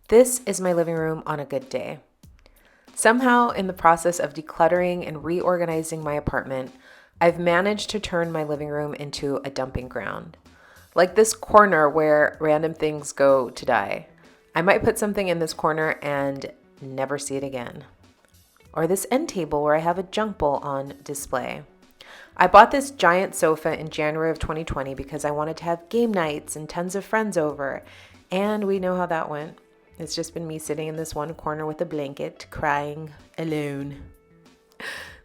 This is my living room on a good day. Somehow, in the process of decluttering and reorganizing my apartment, I've managed to turn my living room into a dumping ground. Like this corner where random things go to die. I might put something in this corner and never see it again. Or this end table where I have a junk bowl on display. I bought this giant sofa in January of 2020 because I wanted to have game nights and tons of friends over. And we know how that went. It's just been me sitting in this one corner with a blanket, crying alone.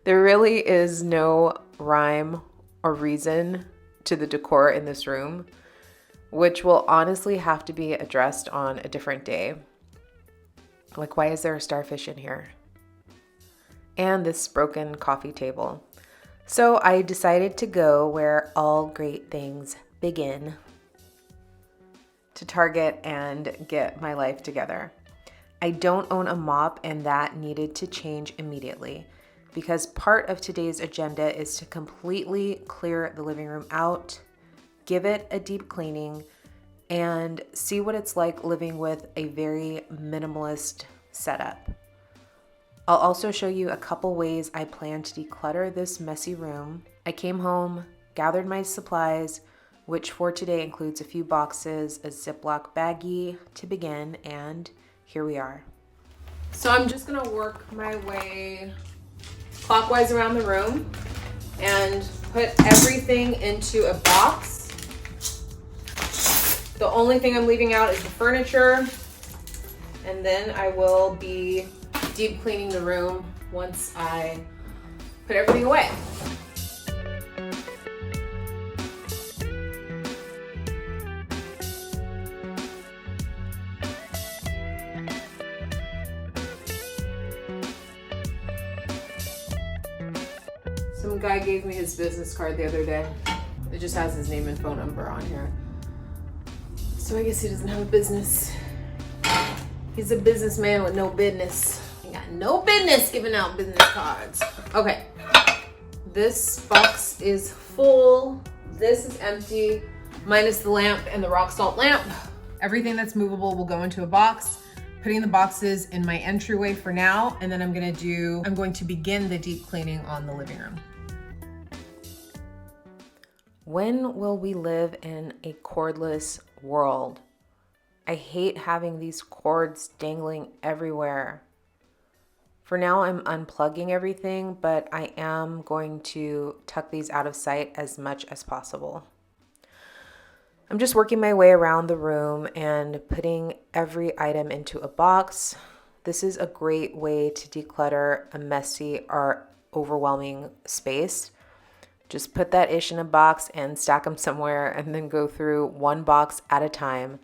There really is no rhyme or reason to the decor in this room, which will honestly have to be addressed on a different day. Like, why is there a starfish in here? And this broken coffee table. So I decided to go where all great things begin, to Target and get my life together. I don't own a mop, and that needed to change immediately because part of today's agenda is to completely clear the living room out, give it a deep cleaning, and see what it's like living with a very minimalist setup. I'll also show you a couple ways I plan to declutter this messy room. I came home, gathered my supplies, which for today includes a few boxes, a Ziploc baggie to begin, and here we are. So I'm just gonna work my way clockwise around the room and put everything into a box. The only thing I'm leaving out is the furniture, and then I will be deep cleaning the room once I put everything away. Some guy gave me his business card the other day. It just has his name and phone number on here. So I guess he doesn't have a business. He's a businessman with no business. He got no business giving out business cards. Okay, this box is full. This is empty, minus the lamp and the rock salt lamp. Everything that's movable will go into a box. Putting the boxes in my entryway for now, and then I'm going to begin the deep cleaning on the living room. When will we live in a cordless world? I hate having these cords dangling everywhere. For now, I'm unplugging everything, but I am going to tuck these out of sight as much as possible. I'm just working my way around the room and putting every item into a box. This is a great way to declutter a messy or overwhelming space. Just put that ish in a box and stack them somewhere and then go through one box at a time.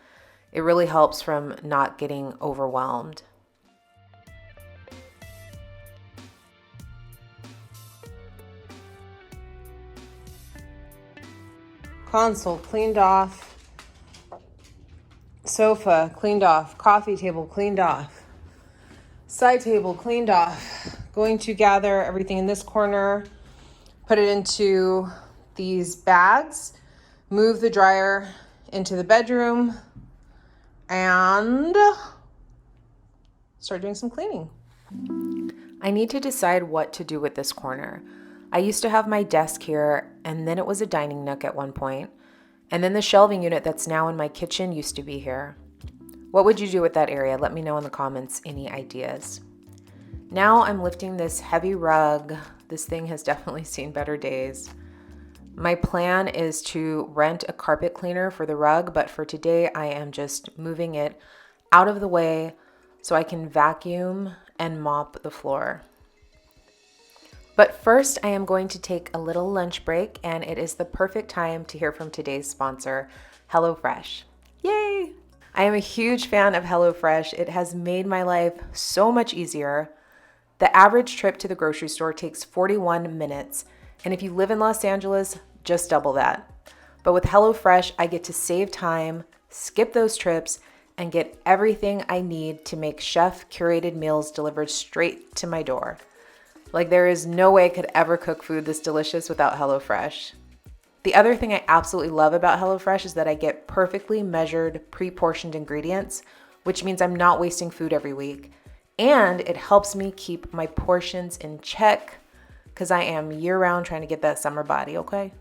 It really helps from not getting overwhelmed. Console cleaned off, sofa cleaned off, coffee table cleaned off, side table cleaned off. Going to gather everything in this corner, put it into these bags, move the dryer into the bedroom, and start doing some cleaning. I need to decide what to do with this corner. I used to have my desk here, and then it was a dining nook at one point, and then the shelving unit that's now in my kitchen used to be here. What would you do with that area? Let me know in the comments any ideas. Now I'm lifting this heavy rug. This thing has definitely seen better days. My plan is to rent a carpet cleaner for the rug, but for today I am just moving it out of the way so I can vacuum and mop the floor. But first, I am going to take a little lunch break, and it is the perfect time to hear from today's sponsor, HelloFresh. Yay! I am a huge fan of HelloFresh. It has made my life so much easier. The average trip to the grocery store takes 41 minutes, and if you live in Los Angeles, just double that. But with HelloFresh, I get to save time, skip those trips, and get everything I need to make chef-curated meals delivered straight to my door. Like, there is no way I could ever cook food this delicious without HelloFresh. The other thing I absolutely love about HelloFresh is that I get perfectly measured, pre-portioned ingredients which means I'm not wasting food every week. And it helps me keep my portions in check because I am year-round trying to get that summer body, okay?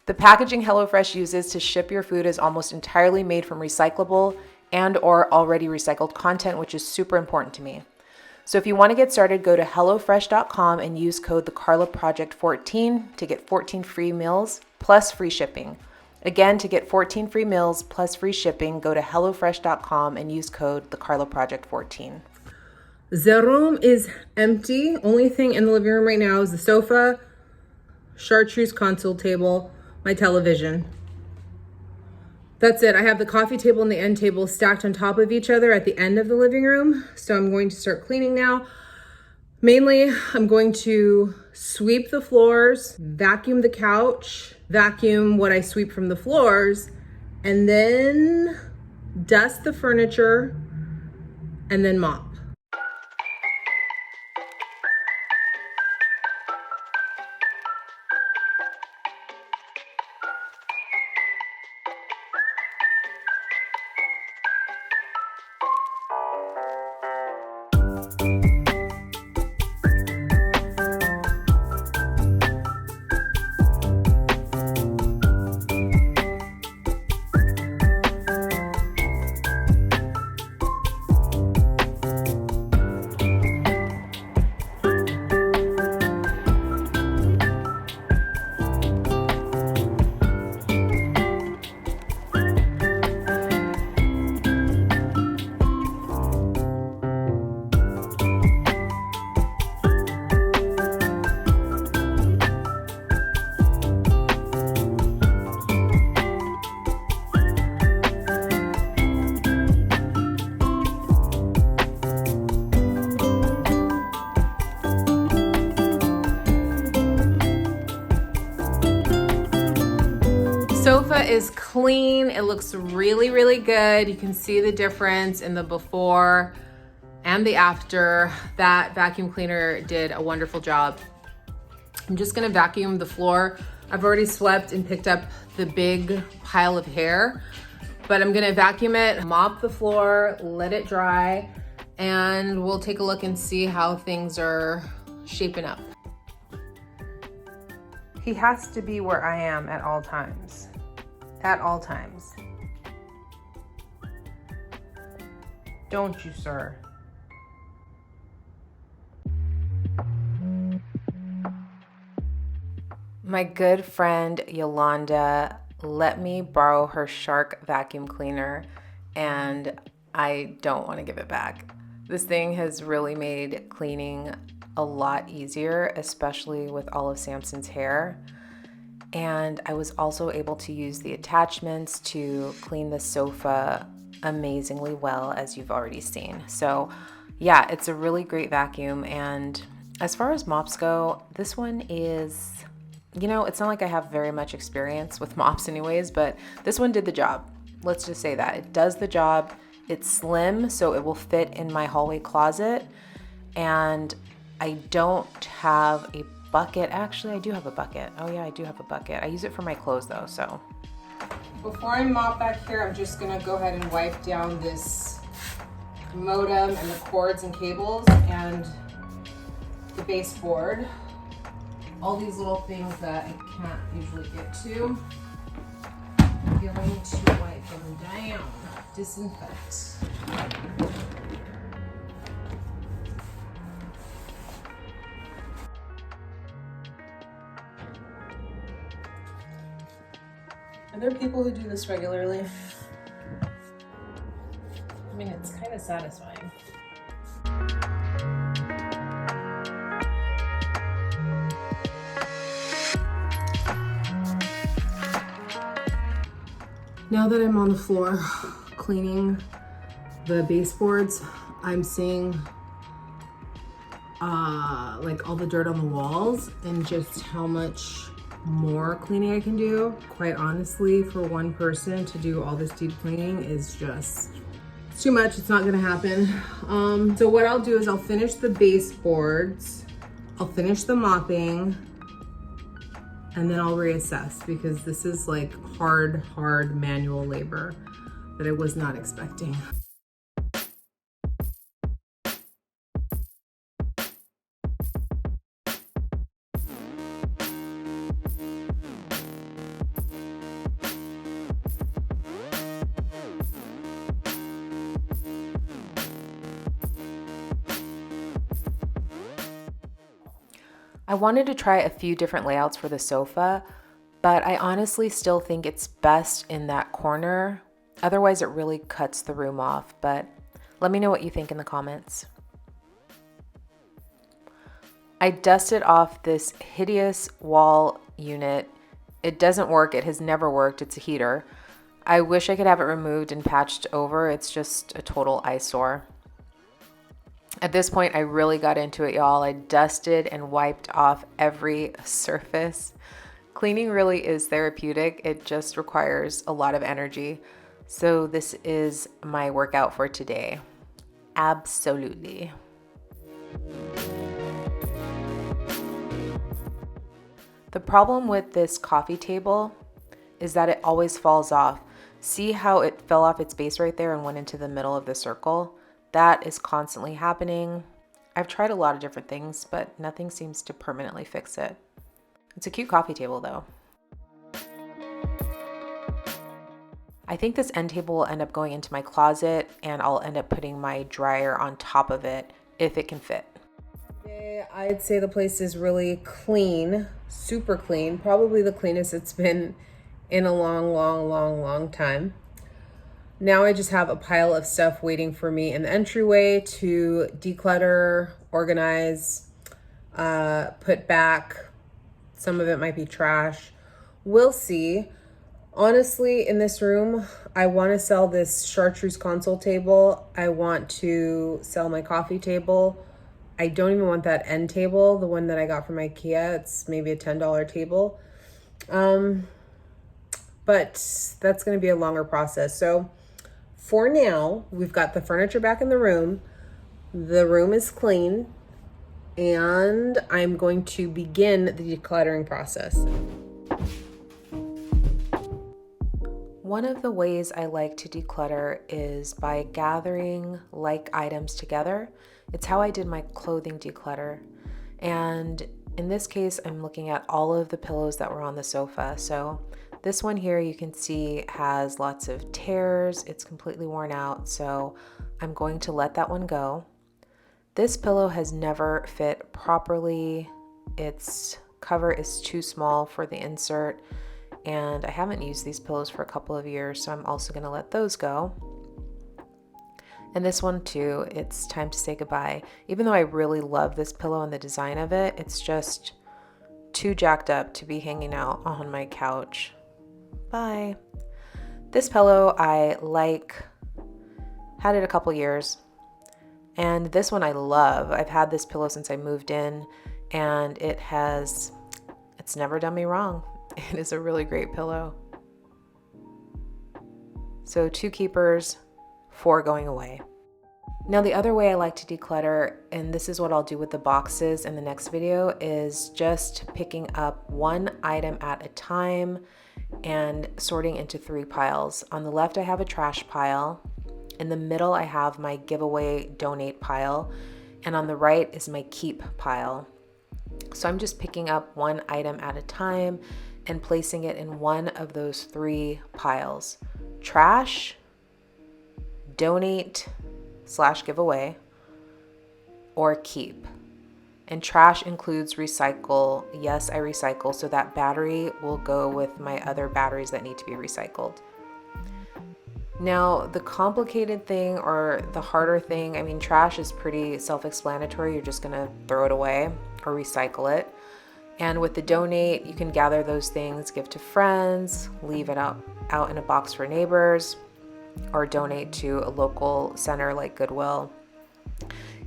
The packaging HelloFresh uses to ship your food is almost entirely made from recyclable and or already recycled content, which is super important to me. So if you want to get started, go to HelloFresh.com and use code TheCarlaProject14 to get 14 free meals plus free shipping. Again, to get 14 free meals plus free shipping, go to HelloFresh.com and use code TheCarlaProject14. The room is empty. Only thing in the living room right now is the sofa, chartreuse console table, my television. That's it. I have the coffee table and the end table stacked on top of each other at the end of the living room. So I'm going to start cleaning now. Mainly, I'm going to sweep the floors, vacuum the couch, vacuum what I sweep from the floors, and then dust the furniture, and then mop. Sofa is clean. It looks really, really good. You can see the difference in the before and the after. That vacuum cleaner did a wonderful job. I'm just gonna vacuum the floor. I've already swept and picked up the big pile of hair, but I'm gonna vacuum it, mop the floor, let it dry, and we'll take a look and see how things are shaping up. He has to be where I am at all times. At all times. Don't you, sir? My good friend Yolanda let me borrow her Shark vacuum cleaner, and I don't want to give it back. This thing has really made cleaning a lot easier, especially with all of Samson's hair. And I was also able to use the attachments to clean the sofa amazingly well, as you've already seen. So yeah, it's a really great vacuum. And as far as mops go, this one is, you know, it's not like I have very much experience with mops anyways, but this one did the job. Let's just say that. It does the job. It's slim, so it will fit in my hallway closet. And I don't have a bucket. Actually, I do have a bucket. Oh yeah, I do have a bucket. I use it for my clothes though, so. Before I mop back here, I'm just gonna go ahead and wipe down this modem and the cords and cables and the baseboard. All these little things that I can't usually get to. I'm going to wipe them down. Disinfect. Are there people who do this regularly? I mean, it's kind of satisfying. Now that I'm on the floor cleaning the baseboards, I'm seeing like all the dirt on the walls and just how much more cleaning I can do. Quite honestly, for one person to do all this deep cleaning is just too much. It's not gonna happen. So what I'll do is I'll finish the baseboards, I'll finish the mopping, and then I'll reassess, because this is like hard manual labor that I was not expecting. I wanted to try a few different layouts for the sofa, but I honestly still think it's best in that corner. Otherwise, it really cuts the room off, but let me know what you think in the comments. I dusted off this hideous wall unit. It doesn't work. It has never worked. It's a heater. I wish I could have it removed and patched over. It's just a total eyesore. At this point, I really got into it, y'all. I dusted and wiped off every surface. Cleaning really is therapeutic. It just requires a lot of energy. So this is my workout for today. Absolutely. The problem with this coffee table is that it always falls off. See how it fell off its base right there and went into the middle of the circle? That is constantly happening. I've tried a lot of different things, but nothing seems to permanently fix it. It's a cute coffee table though. I think this end table will end up going into my closet, and I'll end up putting my dryer on top of it if it can fit. I'd say the place is really clean, super clean, probably the cleanest it's been in a long time. Now I just have a pile of stuff waiting for me in the entryway to declutter, organize, put back. Some of it might be trash. We'll see. Honestly, in this room, I want to sell this chartreuse console table. I want to sell my coffee table. I don't even want that end table, the one that I got from IKEA. It's maybe a $10 table. But that's going to be a longer process. So for now, we've got the furniture back in the room. The room is clean, and I'm going to begin the decluttering process. One of the ways I like to declutter is by gathering like items together. It's how I did my clothing declutter. And in this case, I'm looking at all of the pillows that were on the sofa. So this one here you can see has lots of tears. It's completely worn out. So I'm going to let that one go. This pillow has never fit properly. Its cover is too small for the insert. And I haven't used these pillows for a couple of years, so I'm also going to let those go. And this one too, it's time to say goodbye. Even though I really love this pillow and the design of it, it's just too jacked up to be hanging out on my couch. Bye. This pillow I like, had it a couple years. And this one I love. I've had this pillow since I moved in, and it's never done me wrong. It is a really great pillow. So 2 keepers, 4 going away. Now the other way I like to declutter, and this is what I'll do with the boxes in the next video, is just picking up one item at a time and sorting into 3 piles. On the left I have a trash pile. In the middle I have my giveaway donate pile. And on the right is my keep pile. So I'm just picking up one item at a time and placing it in one of those 3 piles. Trash, donate / giveaway, or keep. And trash includes recycle. Yes, I recycle, so that battery will go with my other batteries that need to be recycled. Now, the complicated thing or the harder thing, I mean, trash is pretty self-explanatory. You're just gonna throw it away or recycle it. And with the donate, you can gather those things, give to friends, leave it out in a box for neighbors, or donate to a local center like Goodwill.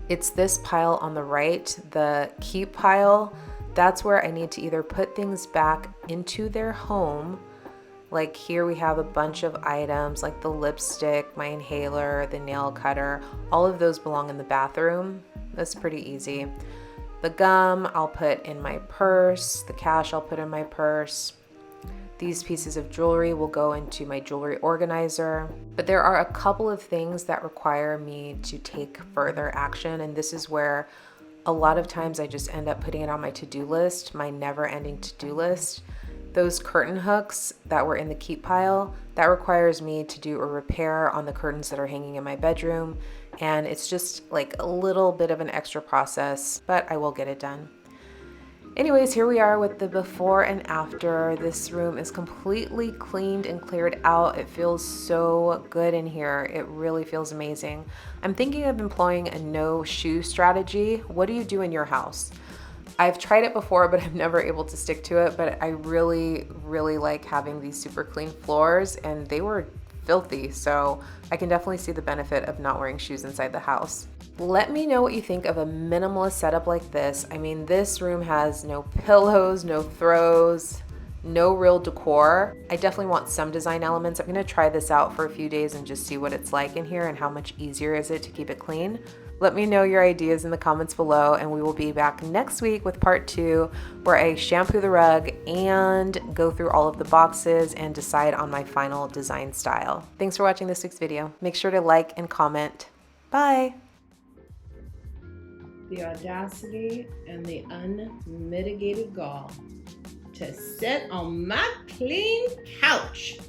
It's this pile on the right, the keep pile. That's where I need to either put things back into their home. Like here we have a bunch of items like the lipstick, my inhaler, the nail cutter. All of those belong in the bathroom. That's pretty easy. The gum I'll put in my purse. The cash I'll put in my purse. These pieces of jewelry will go into my jewelry organizer. But there are a couple of things that require me to take further action, and this is where a lot of times I just end up putting it on my to-do list, my never-ending to-do list. Those curtain hooks that were in the keep pile, that requires me to do a repair on the curtains that are hanging in my bedroom, and it's just like a little bit of an extra process, but I will get it done. Anyways, here we are with the before and after. This room is completely cleaned and cleared out. It feels so good in here. It really feels amazing. I'm thinking of employing a no shoe strategy. What do you do in your house? I've tried it before, but I'm never able to stick to it. But I really, really like having these super clean floors, and they were filthy. So I can definitely see the benefit of not wearing shoes inside the house. Let me know what you think of a minimalist setup like this. I mean, this room has no pillows, no throws, no real decor. I definitely want some design elements. I'm gonna try this out for a few days and just see what it's like in here and how much easier is it to keep it clean. Let me know your ideas in the comments below, and we will be back next week with part 2, where I shampoo the rug and go through all of the boxes and decide on my final design style. Thanks for watching this week's video. Make sure to like and comment. Bye. The audacity and the unmitigated gall to sit on my clean couch.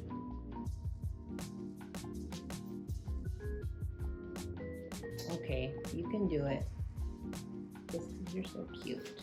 Okay, you can do it. Just because you're so cute.